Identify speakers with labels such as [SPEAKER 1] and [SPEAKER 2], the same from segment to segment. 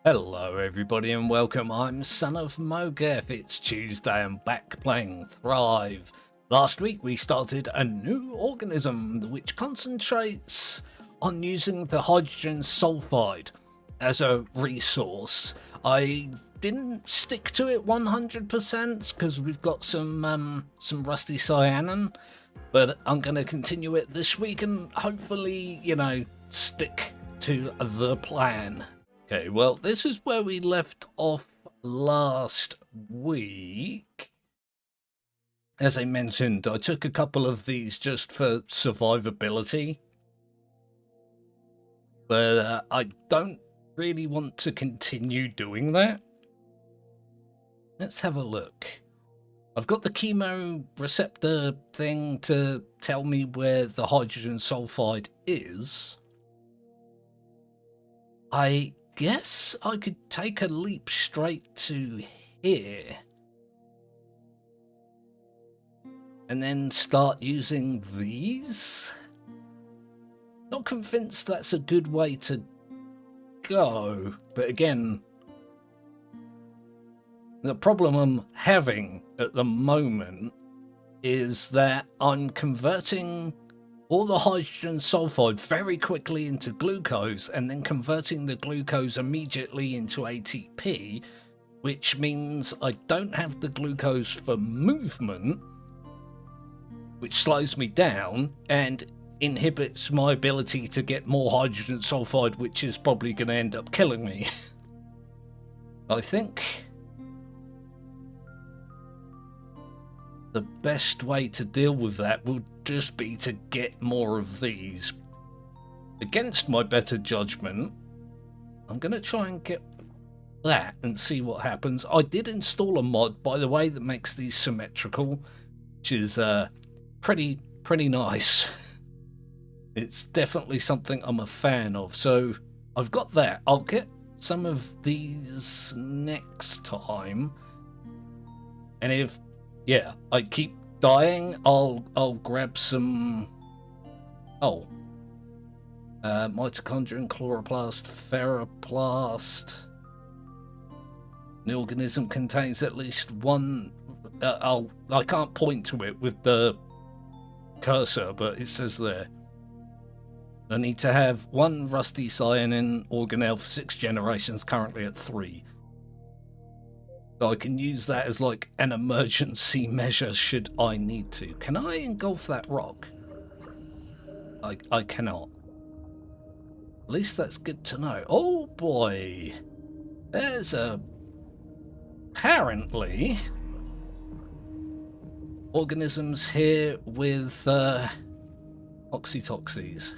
[SPEAKER 1] Hello everybody and welcome, I'm Son of Mowgef. It's Tuesday and back playing Thrive. Last week we started a new organism which concentrates on using the hydrogen sulfide as a resource. I didn't stick to it 100% because we've got some rusty cyanin, but I'm going to continue it this week and hopefully, stick to the plan. Okay, well, this is where we left off last week. As I mentioned, I took a couple of these just for survivability. But I don't really want to continue doing that. Let's have a look. I've got the chemo receptor thing to tell me where the hydrogen sulfide is. I guess I could take a leap straight to here and then start using these. Not convinced that's a good way to go, but again, the problem I'm having at the moment is that I'm converting all the hydrogen sulfide very quickly into glucose and then converting the glucose immediately into ATP, which means I don't have the glucose for movement, which slows me down and inhibits my ability to get more hydrogen sulfide, which is probably going to end up killing me. I think the best way to deal with that would just be to get more of these. Against my better judgment, I'm going to try and get that and see what happens. I did install a mod, by the way, that makes these symmetrical, which is pretty nice. It's definitely something I'm a fan of. So I've got that. I'll get some of these next time. And if I keep dying, I'll grab some. Mitochondrion, chloroplast, ferroplast. The organism contains at least one. I can't point to it with the cursor, but it says there. I need to have one rusty cyanin organelle for 6 generations, currently at 3. So I can use that as like an emergency measure should I need to. Can I engulf that rock? I cannot. At least that's good to know. Oh boy. There's apparently organisms here with oxytoxins.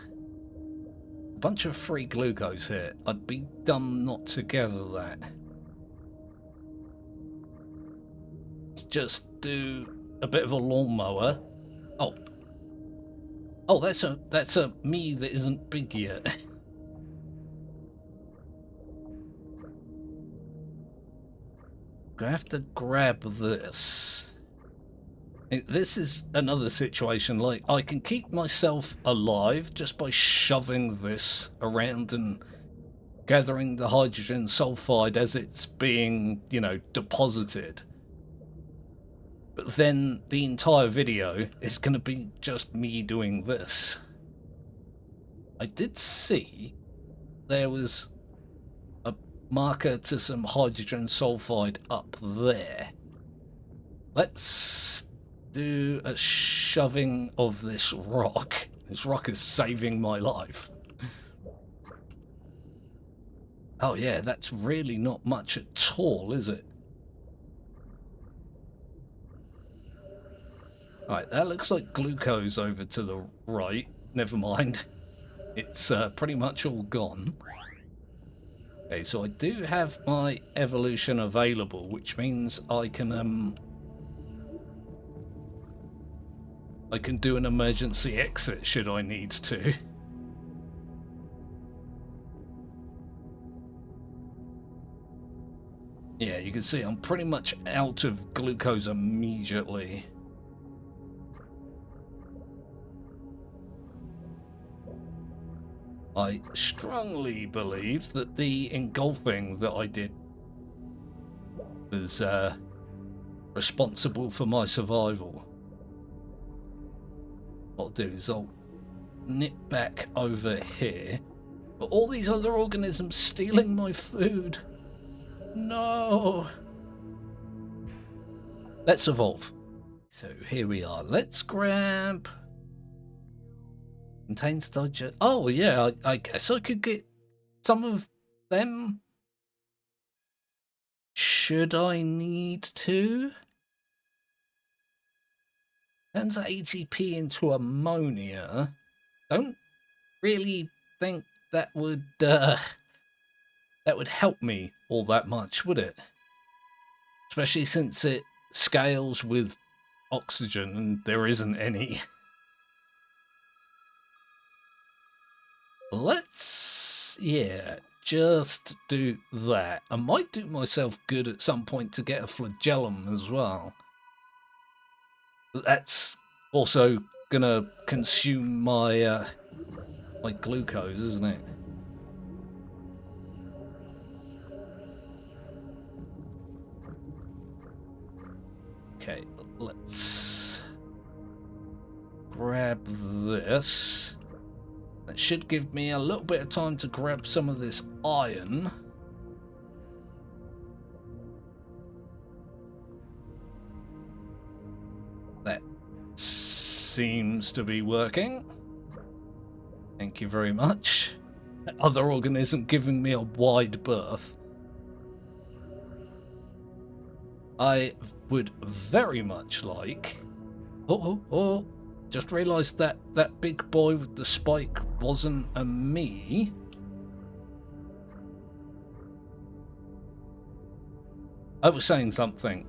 [SPEAKER 1] A bunch of free glucose here. I'd be dumb not to gather that. Just do a bit of a lawnmower. Oh, that's a me that isn't big yet. I have to grab this. This is another situation. Like, I can keep myself alive just by shoving this around and gathering the hydrogen sulfide as it's being, deposited. But then the entire video is going to be just me doing this. I did see there was a marker to some hydrogen sulfide up there. Let's do a shoving of this rock. This rock is saving my life. Oh yeah, that's really not much at all, is it? Right, that looks like glucose over to the right. Never mind. It's pretty much all gone. Okay, so I do have my evolution available, which means I can do an emergency exit should I need to. Yeah, you can see I'm pretty much out of glucose immediately. I strongly believe that the engulfing that I did was responsible for my survival. What I'll do is I'll nip back over here. But all these other organisms stealing my food. No. Let's evolve. So here we are. Let's grab... Contains digest... Oh, yeah, I guess I could get some of them. Should I need to? Turns ATP into ammonia. Don't really think that would help me all that much, would it? Especially since it scales with oxygen and there isn't any. Let's, yeah, just do that. I might do myself good at some point to get a flagellum as well. But that's also gonna consume my my glucose, isn't it? Okay, let's grab this. That should give me a little bit of time to grab some of this iron. That seems to be working. Thank you very much. Other organism giving me a wide berth. I would very much like... Oh, just realised that that big boy with the spike wasn't a me. I was saying something.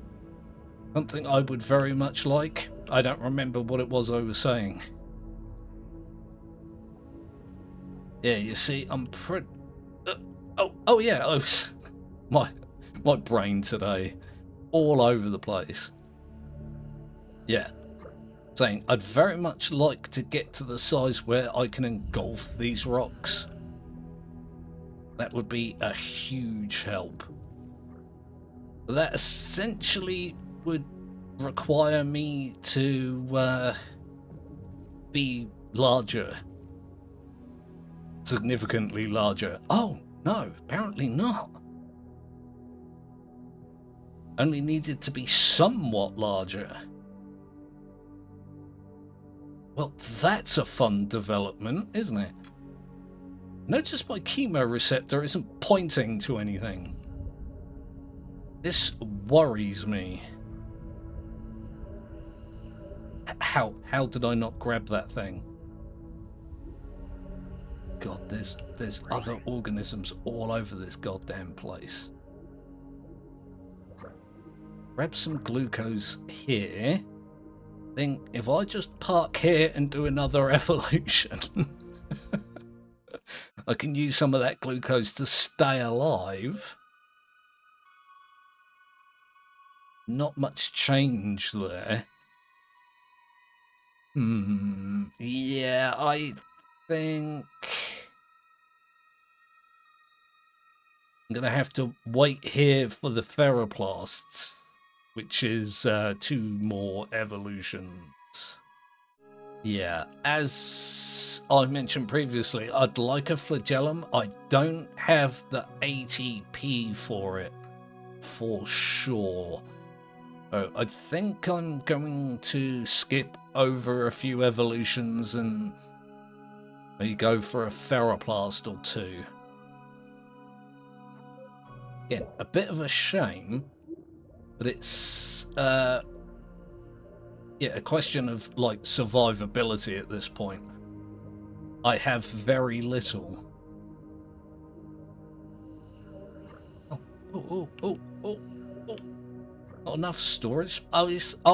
[SPEAKER 1] Something I would very much like. I don't remember what it was I was saying. Yeah, you see, I'm pretty... oh yeah, I was... my brain today. All over the place. Yeah. Saying I'd very much like to get to the size where I can engulf these rocks. That would be a huge help. But that essentially would require me to be larger. Significantly larger. Oh, no, apparently not. Only needed to be somewhat larger. Well, that's a fun development, isn't it? Notice my chemoreceptor isn't pointing to anything. This worries me. How did I not grab that thing? God, there's other organisms all over this goddamn place. Grab some glucose here. Think if I just park here and do another evolution, I can use some of that glucose to stay alive. Not much change there. Yeah, I think I'm gonna have to wait here for the ferroplasts, which is 2 more evolutions. Yeah, as I mentioned previously, I'd like a flagellum. I don't have the ATP for it, for sure. I think I'm going to skip over a few evolutions and maybe go for a ferroplast or 2. Again, a bit of a shame, but it's yeah, a question of like survivability at this point. I have very little. Oh. Not enough storage. Oh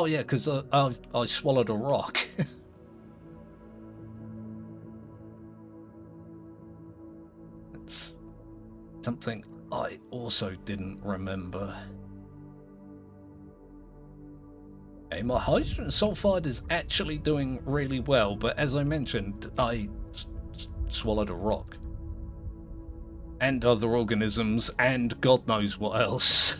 [SPEAKER 1] yeah, because I swallowed a rock. It's something I also didn't remember. Okay, my hydrogen sulfide is actually doing really well, but as I mentioned, I swallowed a rock. and other organisms and God knows what else.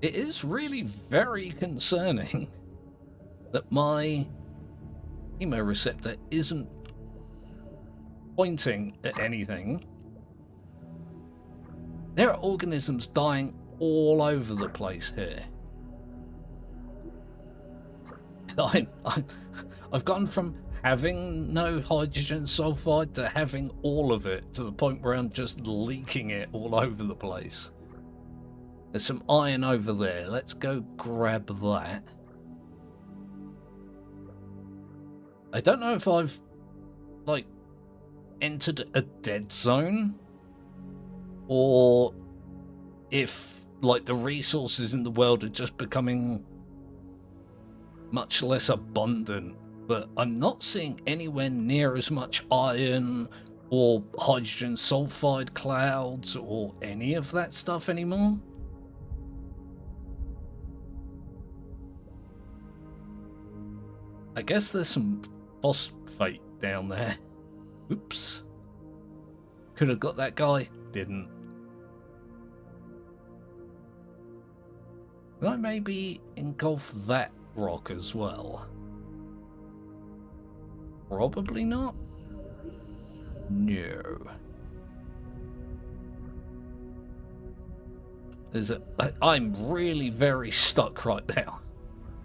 [SPEAKER 1] It is really very concerning that my chemoreceptor isn't pointing at anything. There are organisms dying all over the place here. I've gone from having no hydrogen sulfide to having all of it, to the point where I'm just leaking it all over the place. There's some iron over there. Let's go grab that. I don't know if I've, like, entered a dead zone, or if, like, the resources in the world are just becoming much less abundant, but I'm not seeing anywhere near as much iron or hydrogen sulfide clouds or any of that stuff anymore. I guess there's some phosphate down there. Oops. Could have got that guy. Didn't. Can I maybe engulf that rock as well? Probably not. No. I'm really very stuck right now.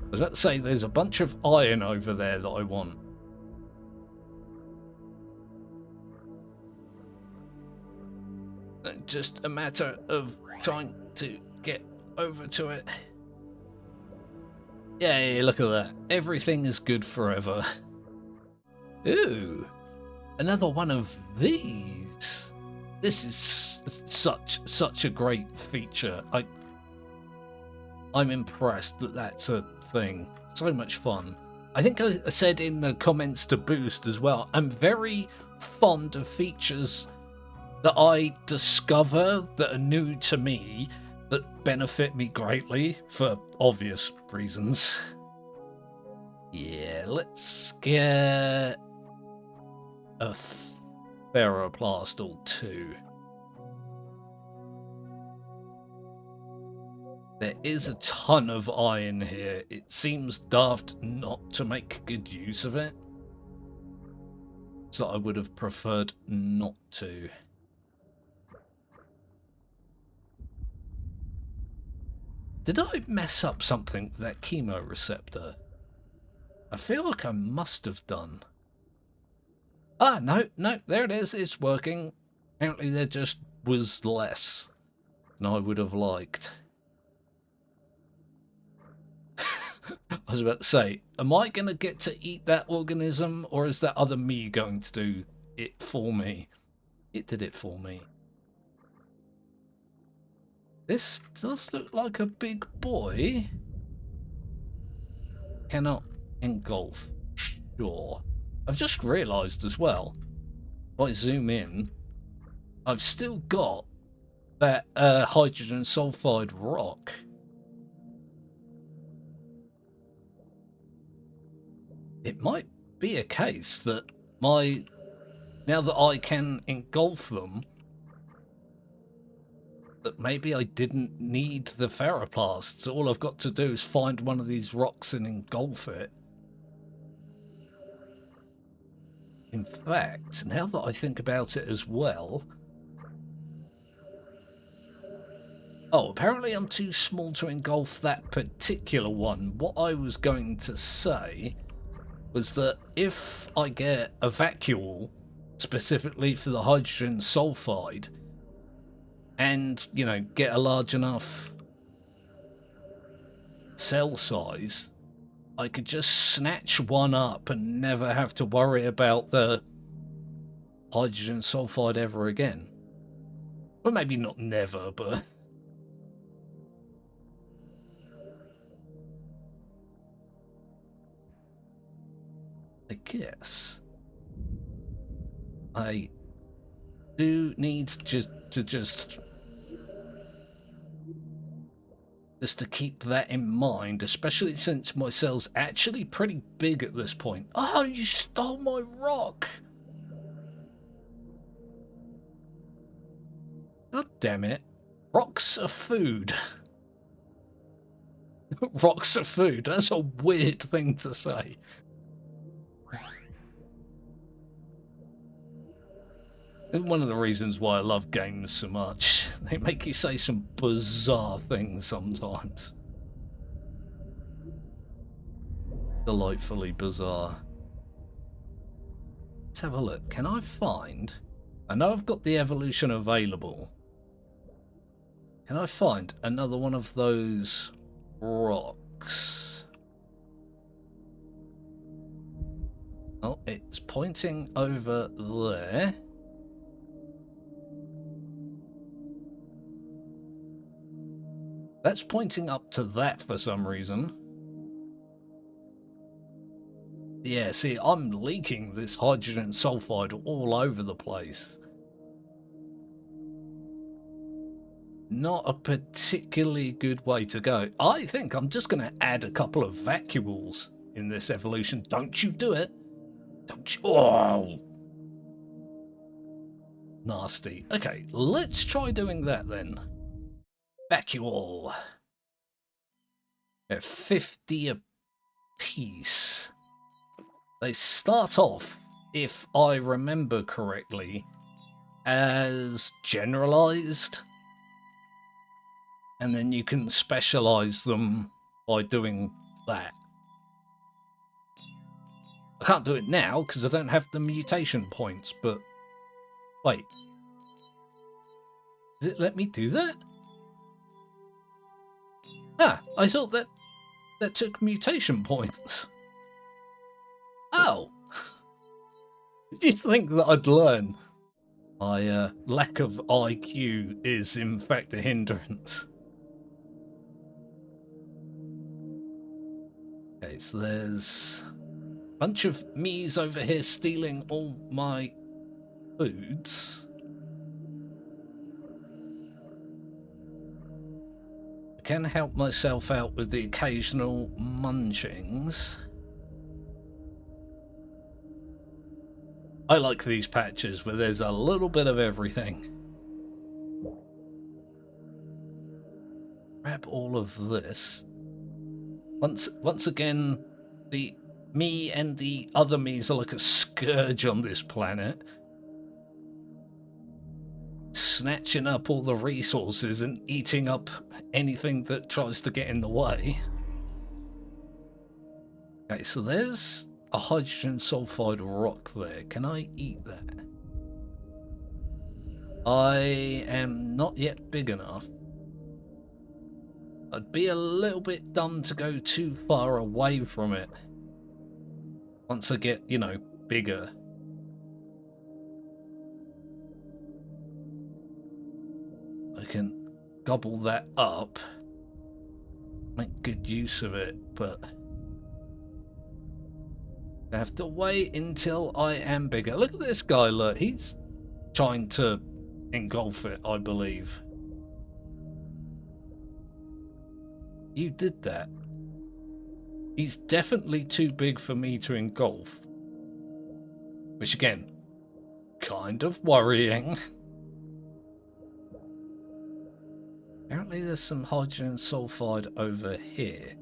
[SPEAKER 1] I was about to say there's a bunch of iron over there that I want. Just a matter of trying to get over to it. Yay, look at that. Everything is good forever. Ooh, another one of these. This is such a great feature. I'm impressed that that's a thing. So much fun. I think I said in the comments to Boost as well, I'm very fond of features that I discover that are new to me, that benefit me greatly for obvious reasons. Yeah, let's get a ferroplast or two. There is a ton of iron here. It seems daft not to make good use of it, so I would have preferred not to. Did I mess up something with that chemoreceptor? I feel like I must have done. Ah, no, there it is. It's working. Apparently there just was less than I would have liked. I was about to say, am I going to get to eat that organism, or is that other me going to do it for me? It did it for me. This does look like a big boy. Cannot engulf. Sure. I've just realised as well, if I zoom in, I've still got that hydrogen sulfide rock. It might be a case that now that I can engulf them, that maybe I didn't need the ferroplasts. All I've got to do is find one of these rocks and engulf it. In fact, now that I think about it as well... Oh, apparently I'm too small to engulf that particular one. What I was going to say was that if I get a vacuole specifically for the hydrogen sulfide, and, you know, get a large enough cell size, I could just snatch one up and never have to worry about the hydrogen sulfide ever again. Well, maybe not never, but... I guess I do need just to keep that in mind, especially since my cell's actually pretty big at this point. Oh, you stole my rock! God damn it. Rocks are food. Rocks are food. That's a weird thing to say. It's one of the reasons why I love games so much. They make you say some bizarre things sometimes. Delightfully bizarre. Let's have a look. Can I find... I know I've got the evolution available. Can I find another one of those rocks? Oh, it's pointing over there. That's pointing up to that for some reason. Yeah, see, I'm leaking this hydrogen sulfide all over the place. Not a particularly good way to go. I think I'm just going to add a couple of vacuoles in this evolution. Don't you do it. Don't you... Oh! Nasty. Okay, let's try doing that then. Vacuole. At 50 a piece. They start off, if I remember correctly, as generalized, and then you can specialize them by doing that. I can't do it now because I don't have the mutation points, but wait, does it let me do that? Ah, I thought that took mutation points. Oh! Did you think that I'd learn? My lack of IQ is in fact a hindrance. Okay, so there's a bunch of me's over here stealing all my foods. I can help myself out with the occasional munchings. I like these patches where there's a little bit of everything. Grab all of this. Once again, the me and the other me's are like a scourge on this planet. Snatching up all the resources and eating up anything that tries to get in the way. Okay, so there's a hydrogen sulfide rock there. Can I eat that? I am not yet big enough. I'd be a little bit dumb to go too far away from it. Once I get, you know, bigger. I can gobble that up. Make good use of it, but I have to wait until I am bigger. Look at this guy, look. He's trying to engulf it, I believe. You did that. He's definitely too big for me to engulf. Which, again, kind of worrying. Apparently there's some hydrogen sulfide over here.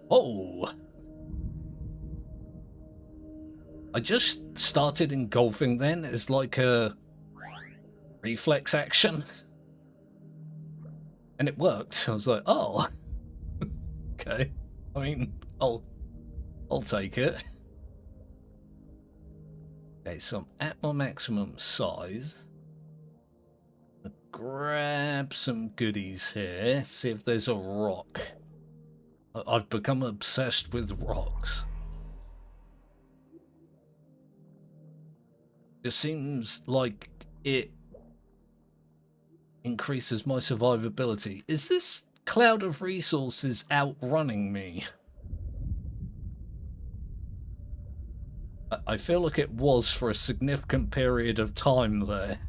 [SPEAKER 1] Oh! I just started engulfing then as like a reflex action. And it worked. I was like, oh. Okay. I mean, I'll take it. Okay, so I'm at my maximum size. I'll grab some goodies here. See if there's a rock. I've become obsessed with rocks. It seems like it increases my survivability. Is this cloud of resources outrunning me? I feel like it was for a significant period of time there.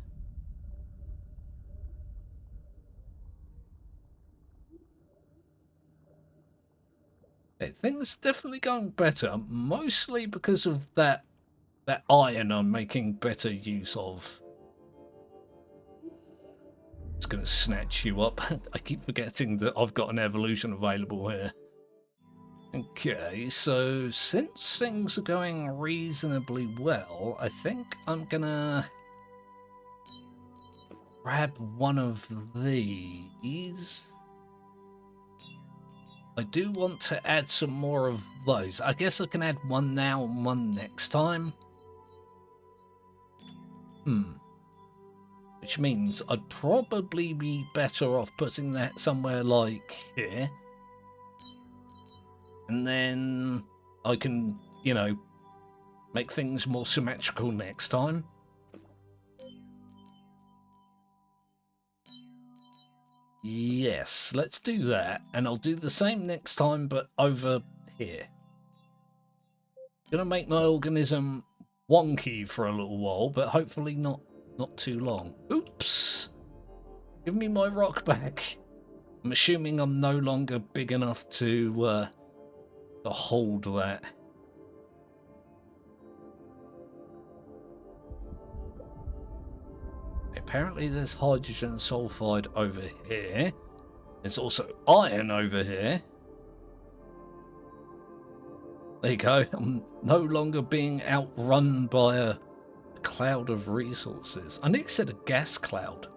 [SPEAKER 1] Okay, things are definitely going better, mostly because of that iron I'm making better use of. It's going to snatch you up. I keep forgetting that I've got an evolution available here. Okay, so since things are going reasonably well, I think I'm gonna grab one of these. I do want to add some more of those. I guess I can add one now and one next time. Which means I'd probably be better off putting that somewhere like here. And then I can, you know, make things more symmetrical next time. Yes, let's do that. And I'll do the same next time, but over here. Gonna make my organism wonky for a little while, but hopefully not too long. Oops! Give me my rock back. I'm assuming I'm no longer big enough to hold that. Apparently there's hydrogen sulfide over here. There's also iron over here. There you go. I'm no longer being outrun by a cloud of resources. I nearly said a gas cloud.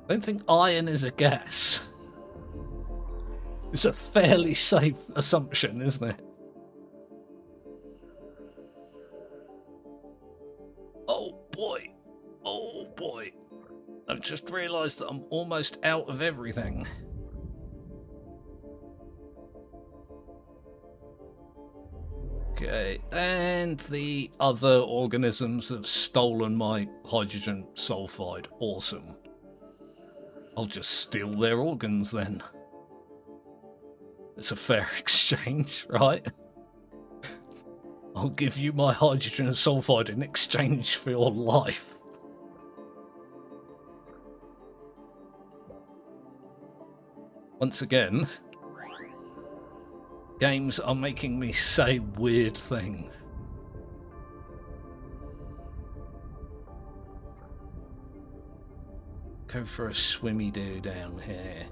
[SPEAKER 1] I don't think iron is a gas. It's a fairly safe assumption, isn't it? Oh boy. Oh boy. I've just realised that I'm almost out of everything. Okay, and the other organisms have stolen my hydrogen sulfide. Awesome. I'll just steal their organs then. It's a fair exchange, right? I'll give you my hydrogen sulfide in exchange for your life. Once again, games are making me say weird things. Go for a swimmy do down here.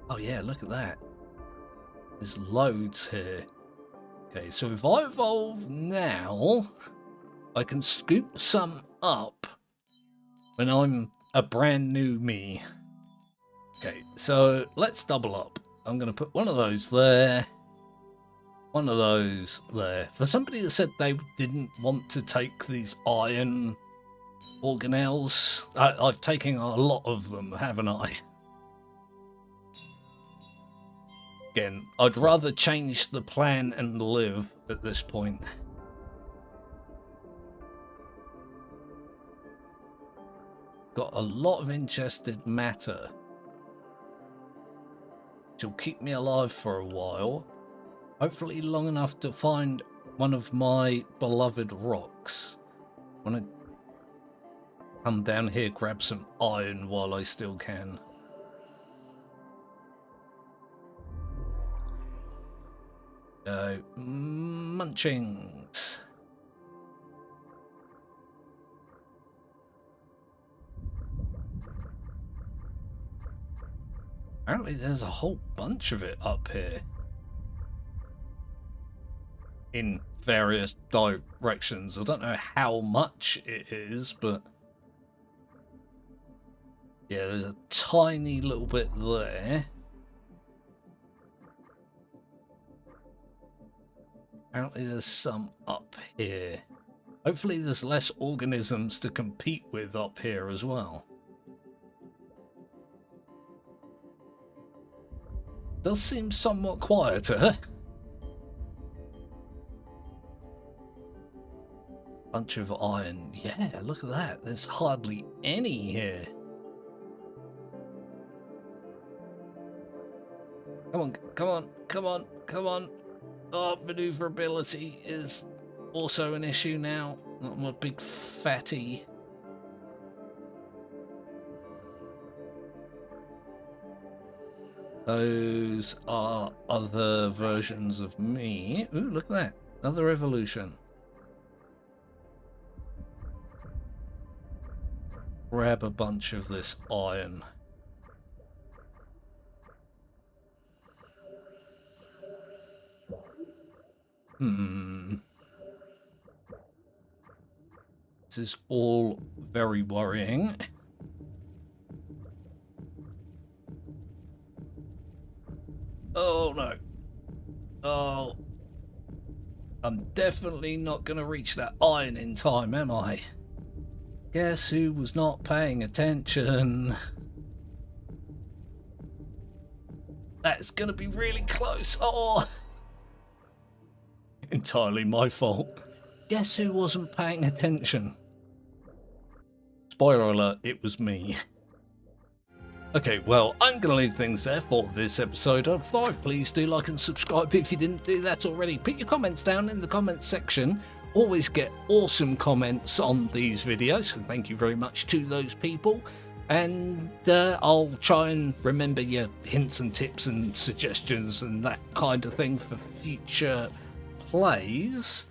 [SPEAKER 1] Oh yeah, look at that. There's loads here. Okay, so if I evolve now, I can scoop some up when I'm a brand new me. Okay, so let's double up. I'm going to put one of those there, one of those there. For somebody that said they didn't want to take these iron organelles, I've taken a lot of them, haven't I? Again, I'd rather change the plan and live at this point. Got a lot of ingested matter, which will keep me alive for a while. Hopefully long enough to find one of my beloved rocks. I want to come down here, grab some iron while I still can. Munchings. Apparently there's a whole bunch of it up here. In various directions. I don't know how much it is, but yeah, there's a tiny little bit there. Apparently there's some up here. Hopefully there's less organisms to compete with up here as well. Does seem somewhat quieter. Bunch of iron. Yeah, look at that. There's hardly any here. Come on, come on, come on, come on. Oh, maneuverability is also an issue now. I'm a big fatty. Those are other versions of me. Ooh, look at that. Another evolution. grab a bunch of this iron. This is all very worrying. Oh no. Oh. I'm definitely not going to reach that iron in time, am I? Guess who was not paying attention? That's going to be really close. Oh. Entirely my fault. Guess who wasn't paying attention? Spoiler alert, it was me. Okay, well, I'm going to leave things there for this episode of Thrive. Please do like and subscribe if you didn't do that already. Put your comments down in the comments section. Always get awesome comments on these videos, so thank you very much to those people. And I'll try and remember your hints and tips and suggestions and that kind of thing for future plays.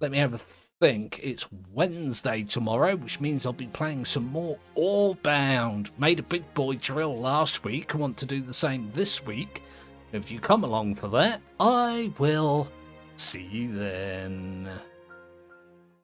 [SPEAKER 1] Let me have a think. It's Wednesday tomorrow, which means I'll be playing some more Oarbound. Made a big boy drill last week. I want to do the same this week. If you come along for that, I will see you then.